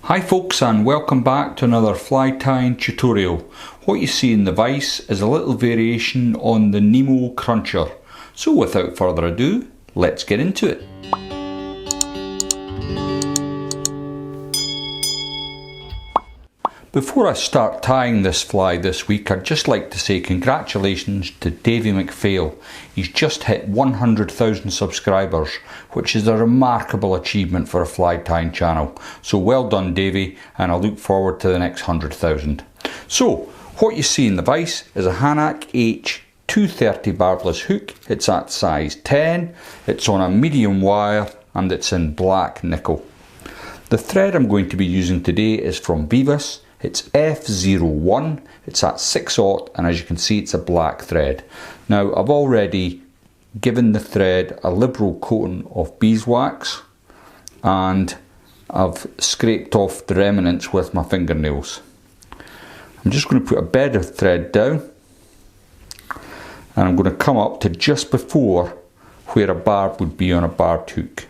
Hi folks, and welcome back to another fly tying tutorial. What you see in the vise is a little variation on the Nemo Cruncher. So without further ado, let's get into it. Before I start tying this fly this week, I'd just like to say congratulations to Davey McPhail. He's just hit 100,000 subscribers, which is a remarkable achievement for a fly tying channel. So well done, Davey, and I look forward to the next 100,000. So, what you see in the vise is a Hanak H 230 barbless hook. It's at size 10, it's on a medium wire, and it's in black nickel. The thread I'm going to be using today is from Vevus. It's F01, it's at 6/0, and as you can see it's a black thread. Now I've already given the thread a liberal coating of beeswax and I've scraped off the remnants with my fingernails. I'm just going to put a bed of thread down and I'm going to come up to just before where a barb would be on a barbed hook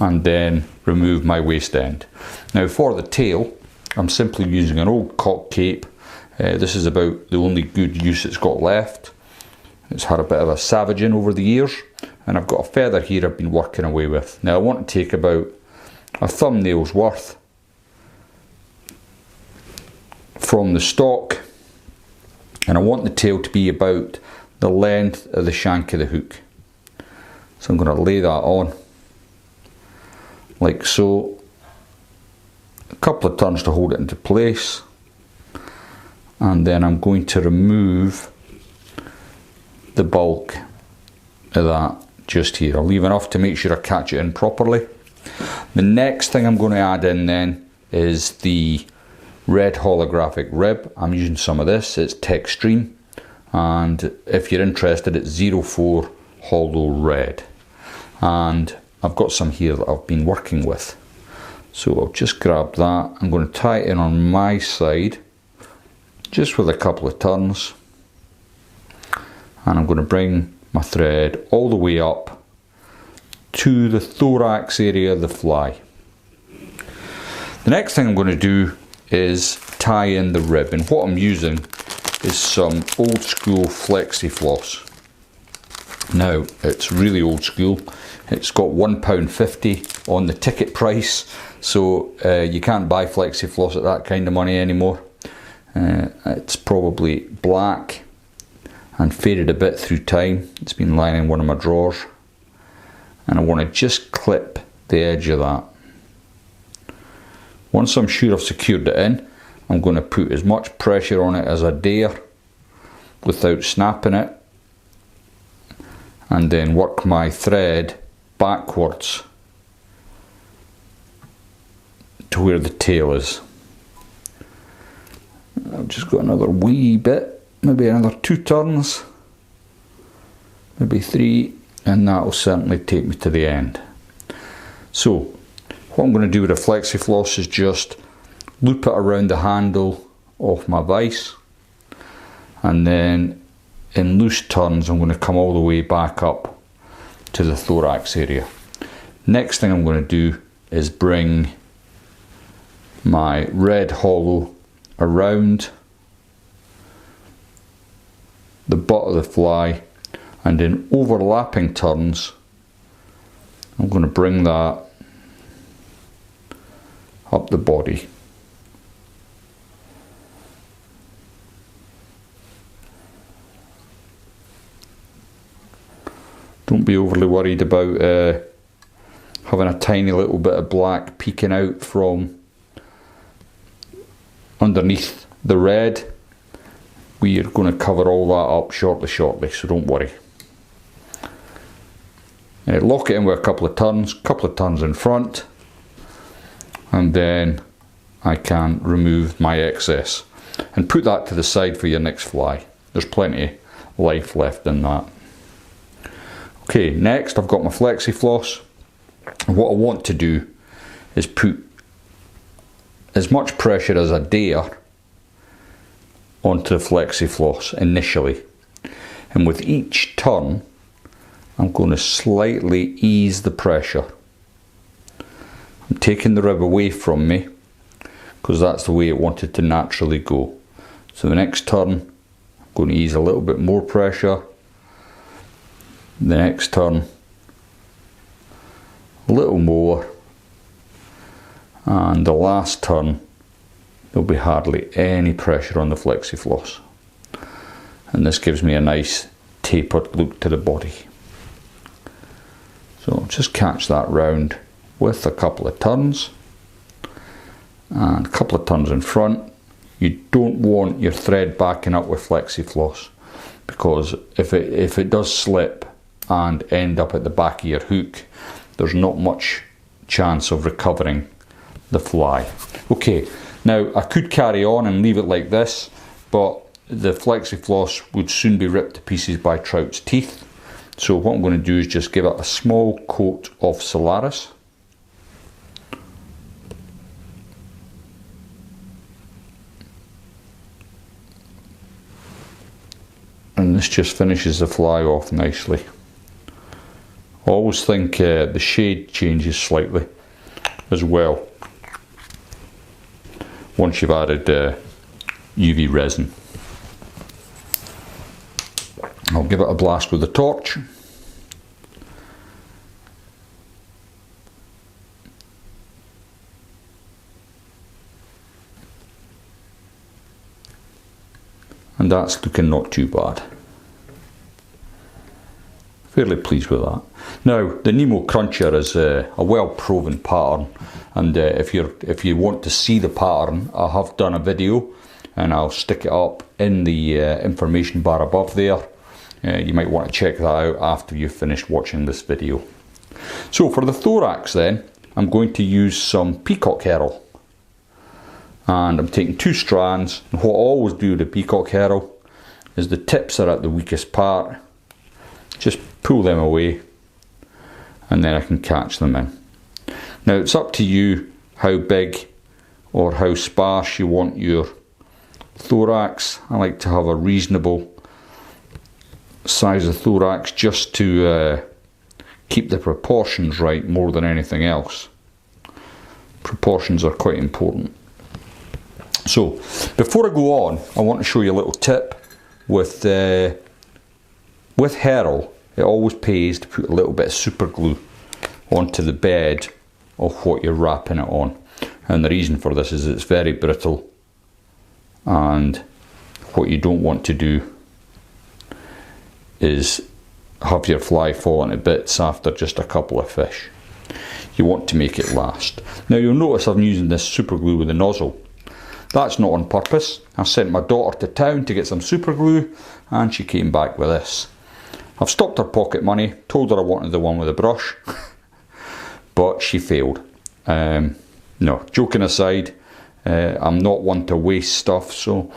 and then remove my waste end. Now for the tail, I'm simply using an old cock cape. This is about the only good use it's got left. It's had a bit of a savaging over the years, and I've got a feather here I've been working away with. Now I want to take about a thumbnail's worth from the stock, and I want the tail to be about the length of the shank of the hook. So I'm going to lay that on like so. A couple of turns to hold it into place, and then I'm going to remove the bulk of that just here. I'll leave enough to make sure I catch it in properly. The next thing I'm going to add in then is the red holographic rib. I'm using some of this, it's Textreme, and if you're interested it's 04 Holo Red, and I've got some here that I've been working with. So I'll just grab that, I'm going to tie it in on my side, just with a couple of turns, and I'm going to bring my thread all the way up to the thorax area of the fly. The next thing I'm going to do is tie in the rib, and what I'm using is some old school Flexi Floss. Now it's really old school, it's got £1.50 on the ticket price, so you can't buy Flexi Floss at that kind of money anymore. It's probably black and faded a bit through time. It's been lying in one of my drawers, and I want to just clip the edge of that. Once I'm sure I've secured it in, I'm going to put as much pressure on it as I dare without snapping it, and then work my thread backwards to where the tail is. I've just got another wee bit, maybe another 2 turns, maybe 3, and that'll certainly take me to the end. So what I'm going to do with a Flexi Floss is just loop it around the handle of my vise, and then in loose turns I'm going to come all the way back up to the thorax area. Next thing I'm going to do is bring my red hollow around the butt of the fly, and in overlapping turns I'm going to bring that up the body. Don't be overly worried about having a tiny little bit of black peeking out from underneath the red. We are going to cover all that up shortly, so don't worry. Lock it in with a couple of turns in front, and then I can remove my excess and put that to the side for your next fly. There's plenty of life left in that. Okay, next I've got my Flexi Floss, and what I want to do is put as much pressure as I dare onto the Flexi Floss initially, and with each turn I'm going to slightly ease the pressure. I'm taking the rib away from me because that's the way it wanted to naturally go. So the next turn, I'm going to ease a little bit more pressure. The next turn, a little more. And the last turn, there'll be hardly any pressure on the Flexi Floss. And this gives me a nice tapered look to the body. So just catch that round with a couple of turns. And a couple of turns in front. You don't want your thread backing up with Flexi Floss, because if it does slip and end up at the back of your hook, there's not much chance of recovering the fly. Okay, now I could carry on and leave it like this, but the Flexi Floss would soon be ripped to pieces by trout's teeth. So what I'm going to do is just give it a small coat of Solaris. And this just finishes the fly off nicely. I always think the shade changes slightly as well once you've added UV resin. I'll give it a blast with the torch. And that's looking not too bad. Fairly pleased with that. Now, the Nemo Cruncher is a well-proven pattern, and if you want to see the pattern, I have done a video, and I'll stick it up in the information bar above there. You might want to check that out after you've finished watching this video. So for the thorax then, I'm going to use some Peacock Herl. And I'm taking 2 strands, and what I always do with the Peacock Herl is the tips are at the weakest part. Just pull them away, and then I can catch them in. Now it's up to you how big or how sparse you want your thorax. I like to have a reasonable size of thorax just to keep the proportions right more than anything else. Proportions are quite important. So before I go on, I want to show you a little tip with Herl. It always pays to put a little bit of super glue onto the bed of what you're wrapping it on, and the reason for this is it's very brittle, and what you don't want to do is have your fly fall into bits after just a couple of fish. You want to make it last. Now you'll notice I'm using this super glue with a nozzle. That's not on purpose. I sent my daughter to town to get some super glue, and she came back with this. I've stopped her pocket money, told her I wanted the one with a brush, but she failed. No, joking aside, I'm not one to waste stuff, so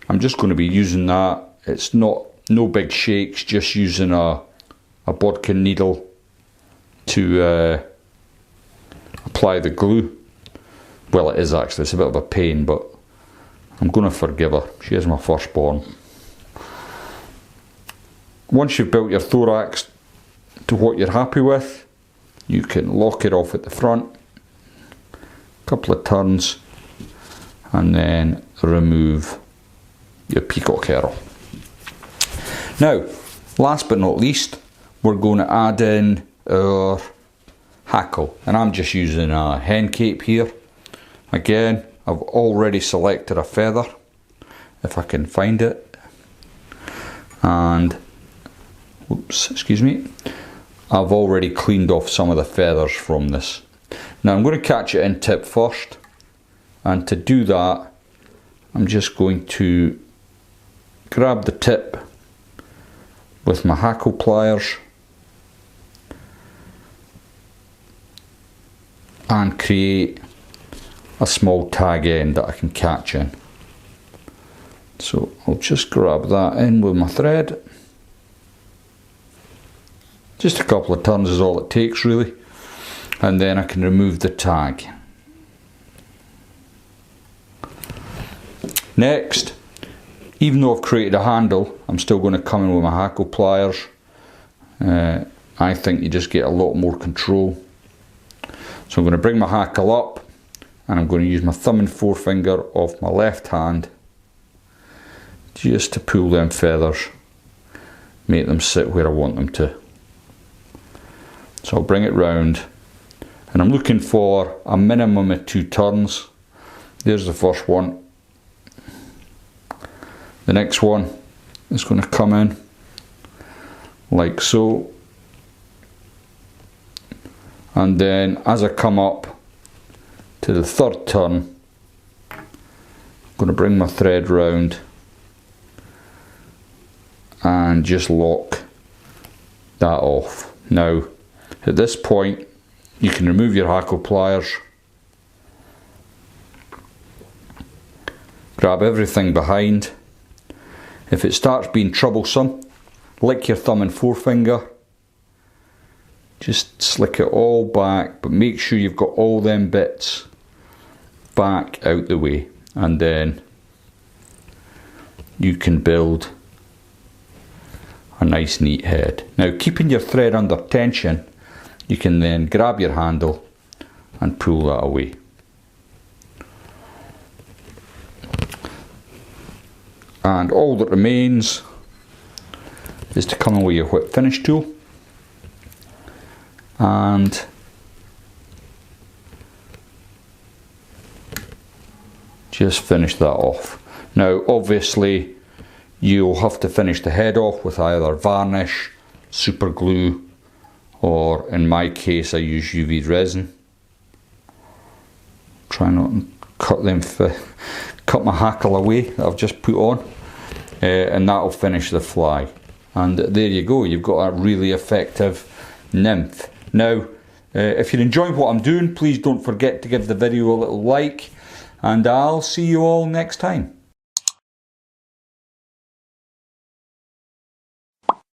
I'm just going to be using that. It's no big shakes, just using a bodkin needle to apply the glue. Well, it is actually, it's a bit of a pain, but I'm going to forgive her. She is my firstborn. Once you've built your thorax to what you're happy with, you can lock it off at the front, a couple of turns, and then remove your Peacock Herl. Now, last but not least, we're going to add in our hackle, and I'm just using a hen cape here. Again, I've already selected a feather, if I can find it, and oops, excuse me, I've already cleaned off some of the feathers from this. Now I'm going to catch it in tip first, and to do that I'm just going to grab the tip with my hackle pliers and create a small tag end that I can catch in. So I'll just grab that in with my thread. Just a couple of turns is all it takes really, and then I can remove the tag. Next, even though I've created a handle, I'm still going to come in with my hackle pliers. I think you just get a lot more control. So I'm going to bring my hackle up, and I'm going to use my thumb and forefinger of my left hand just to pull them feathers, make them sit where I want them to. So I'll bring it round, and I'm looking for a minimum of 2 turns. There's the first one. The next one is going to come in like so, and then as I come up to the third turn, I'm going to bring my thread round and just lock that off. Now at this point you can remove your hackle pliers, grab everything behind. If it starts being troublesome, lick your thumb and forefinger, just slick it all back, but make sure you've got all them bits back out the way, and then you can build a nice neat head. Now, keeping your thread under tension, you can then grab your handle and pull that away. And all that remains is to come in with your whip finish tool and just finish that off. Now obviously you'll have to finish the head off with either varnish, super glue, or in my case I use UV resin. Try not to cut my hackle away that I've just put on, and that'll finish the fly. And there you go, you've got a really effective nymph. Now, if you're enjoying what I'm doing, please don't forget to give the video a little like, and I'll see you all next time.